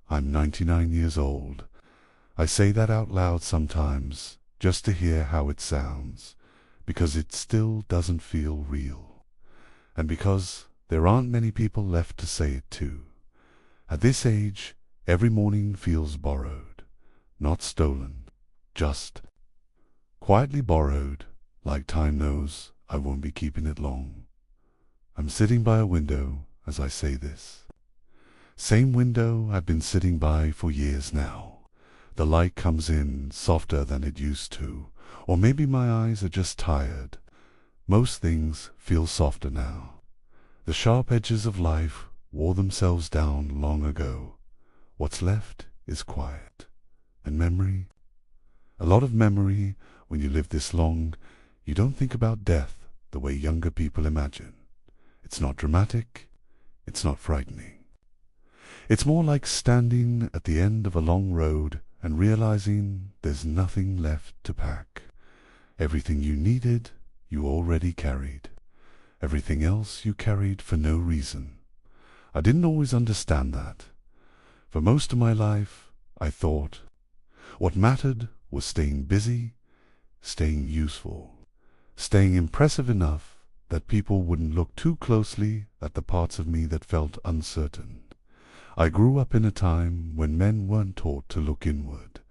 I'm 99 years old. I say that out loud sometimes, just to hear how it sounds, because it still doesn't feel real. And because there aren't many people left to say it to. At this age, every morning feels borrowed, not stolen, just quietly borrowed, like time knows I won't be keeping it long. I'm sitting by a window as I say this. Same window I've been sitting by for years now. The light comes in softer than it used to, or maybe my eyes are just tired. Most things feel softer now. The sharp edges of life wore themselves down long ago. What's left is quiet. And memory? A lot of memory. When you live this long, you don't think about death the way younger people imagine. It's not dramatic. It's not frightening. It's more like standing at the end of a long road and realizing there's nothing left to pack. Everything you needed, you already carried. Everything else you carried for no reason. I didn't always understand that. For most of my life, I thought what mattered was staying busy, staying useful, staying impressive enough that people wouldn't look too closely at the parts of me that felt uncertain. I grew up in a time when men weren't taught to look inward.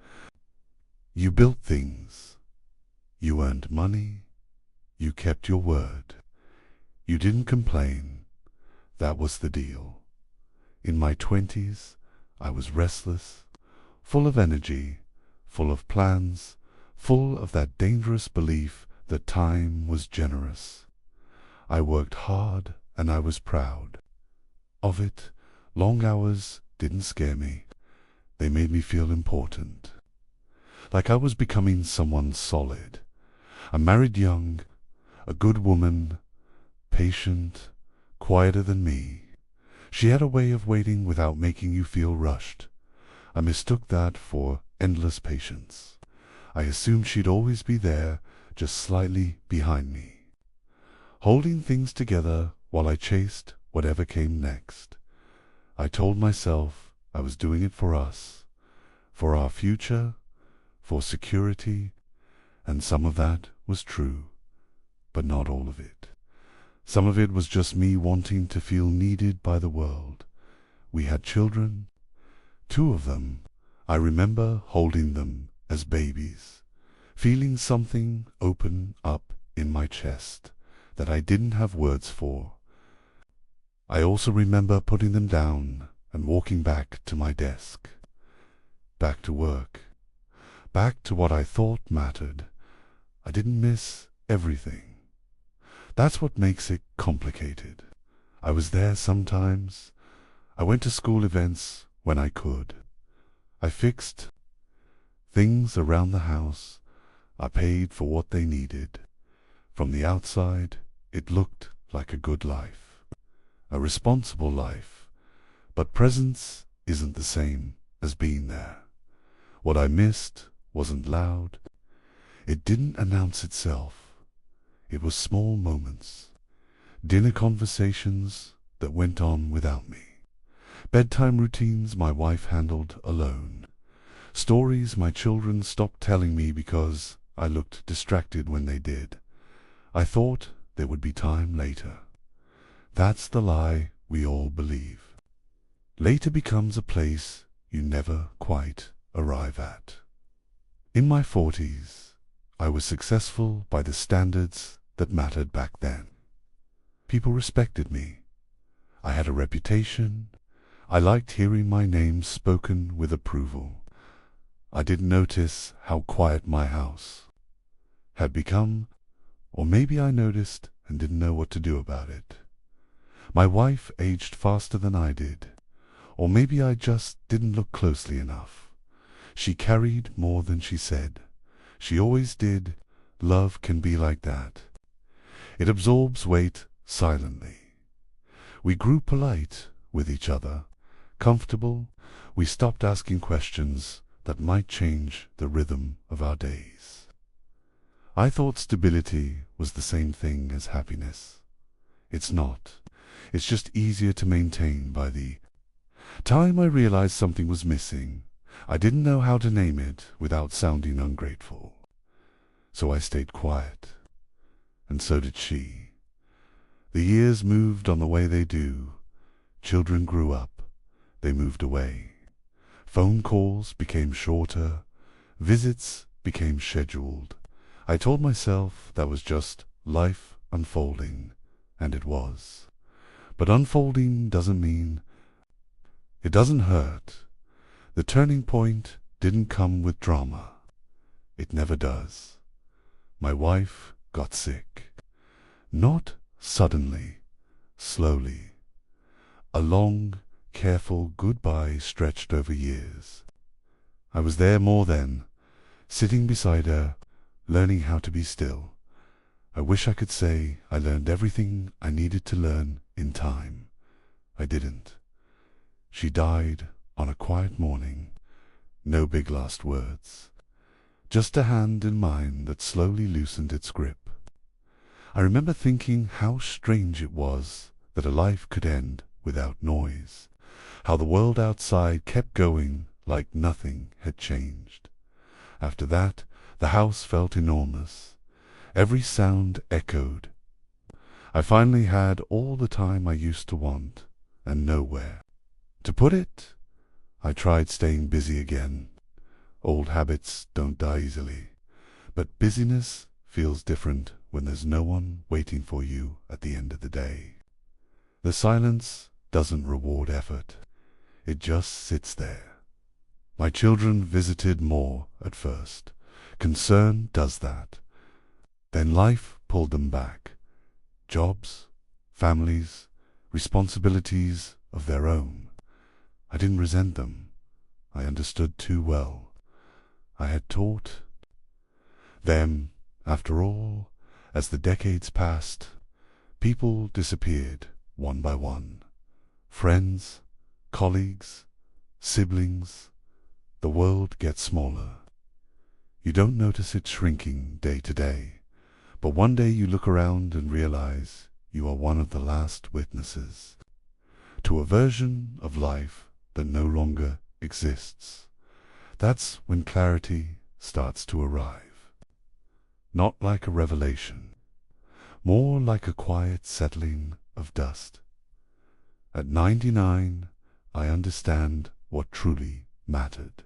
You built things. You earned money. You kept your word. You didn't complain. That was the deal. In my 20s, I was restless, full of energy, full of plans, full of that dangerous belief that time was generous. I worked hard and I was proud of it. Long hours didn't scare me. They made me feel important. Like I was becoming someone solid. I married young, a good woman, patient, quieter than me. She had a way of waiting without making you feel rushed. I mistook that for endless patience. I assumed she'd always be there, just slightly behind me, holding things together while I chased whatever came next. I told myself I was doing it for us, for our future, for security, and some of that was true, but not all of it. Some of it was just me wanting to feel needed by the world. We had children, 2 of them. I remember holding them as babies, feeling something open up in my chest that I didn't have words for. I also remember putting them down and walking back to my desk, back to work, back to what I thought mattered. I didn't miss everything. That's what makes it complicated. I was there sometimes. I went to school events when I could. I fixed things around the house. I paid for what they needed. From the outside, it looked like a good life. A responsible life, but presence isn't the same as being there. What I missed wasn't loud. It didn't announce itself. It was small moments, dinner conversations that went on without me, bedtime routines my wife handled alone, stories my children stopped telling me because I looked distracted when they did. I thought there would be time later. That's the lie we all believe. Later becomes a place you never quite arrive at. In my 40s, I was successful by the standards that mattered back then. People respected me. I had a reputation. I liked hearing my name spoken with approval. I didn't notice how quiet my house had become, or maybe I noticed and didn't know what to do about it. My wife aged faster than I did, or maybe I just didn't look closely enough. She carried more than she said. She always did. Love can be like that. It absorbs weight silently. We grew polite with each other, comfortable. We stopped asking questions that might change the rhythm of our days. I thought stability was the same thing as happiness. It's not. It's just easier to maintain by the Time I realized something was missing. I didn't know how to name it without sounding ungrateful. So I stayed quiet, and so did she. The years moved on the way they do. Children grew up, they moved away. Phone calls became shorter, visits became scheduled. I told myself that was just life unfolding, and it was. But unfolding doesn't mean it doesn't hurt. The turning point didn't come with drama. It never does. My wife got sick. Not suddenly, slowly. A long, careful goodbye stretched over years. I was there more then, sitting beside her, learning how to be still. I wish I could say I learned everything I needed to learn in time. I didn't. She died on a quiet morning. No big last words. Just a hand in mine that slowly loosened its grip. I remember thinking how strange it was that a life could end without noise, how the world outside kept going like nothing had changed. After that, the house felt enormous. Every sound echoed. I finally had all the time I used to want, and nowhere. To put it, I tried staying busy again. Old habits don't die easily, but busyness feels different when there's no one waiting for you at the end of the day. The silence doesn't reward effort. It just sits there. My children visited more at first. Concern does that. Then life pulled them back. Jobs, families, responsibilities of their own. I didn't resent them. I understood too well. I had taught them, after all, as the decades passed, people disappeared one by one. Friends, colleagues, siblings. The world gets smaller. You don't notice it shrinking day to day, but one day you look around and realize you are one of the last witnesses to a version of life that no longer exists. That's when clarity starts to arrive. Not like a revelation, more like a quiet settling of dust. At 99, I understand what truly mattered.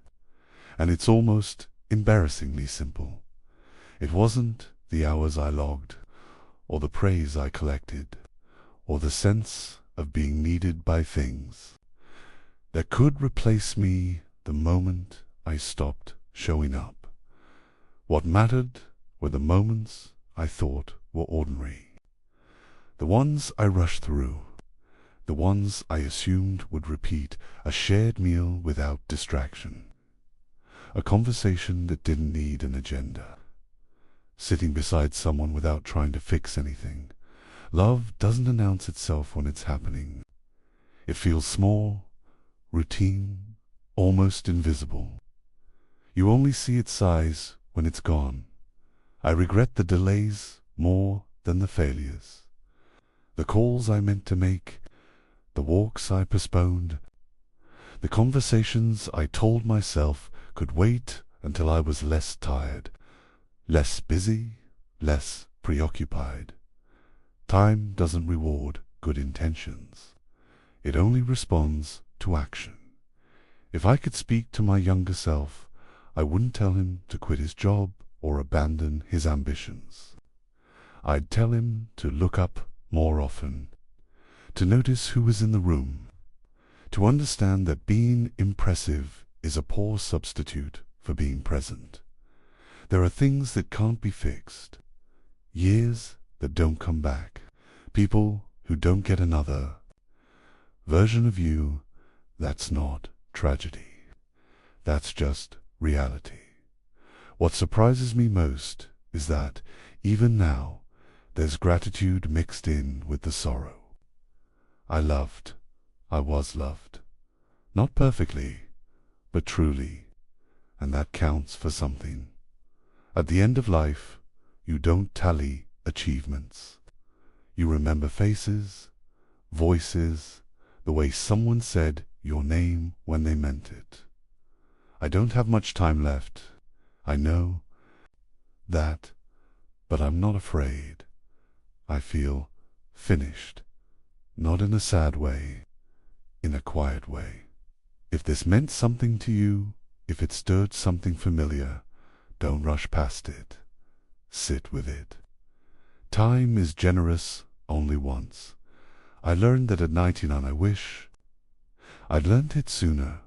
And it's almost embarrassingly simple. It wasn't the hours I logged, or the praise I collected, or the sense of being needed by things that could replace me the moment I stopped showing up. What mattered were the moments I thought were ordinary, the ones I rushed through, the ones I assumed would repeat, a shared meal without distraction, a conversation that didn't need an agenda, sitting beside someone without trying to fix anything. Love doesn't announce itself when it's happening. It feels small, routine, almost invisible. You only see its size when it's gone. I regret the delays more than the failures. The calls I meant to make, the walks I postponed, the conversations I told myself could wait until I was less tired, less busy, less preoccupied. Time doesn't reward good intentions. It only responds to action. If I could speak to my younger self, I wouldn't tell him to quit his job or abandon his ambitions. I'd tell him to look up more often, to notice who was in the room, to understand that being impressive is a poor substitute for being present. There are things that can't be fixed, years that don't come back, people who don't get another version of you. That's not tragedy. That's just reality. What surprises me most is that, even now, there's gratitude mixed in with the sorrow. I was loved. Not perfectly, but truly, and that counts for something. At the end of life, you don't tally achievements. You remember faces, voices, the way someone said your name when they meant it. I don't have much time left, I know that, but I'm not afraid. I feel finished, not in a sad way, in a quiet way. If this meant something to you, if it stirred something familiar, don't rush past it. Sit with it. Time is generous only once. I learned that at 99 I wish I'd learned it sooner.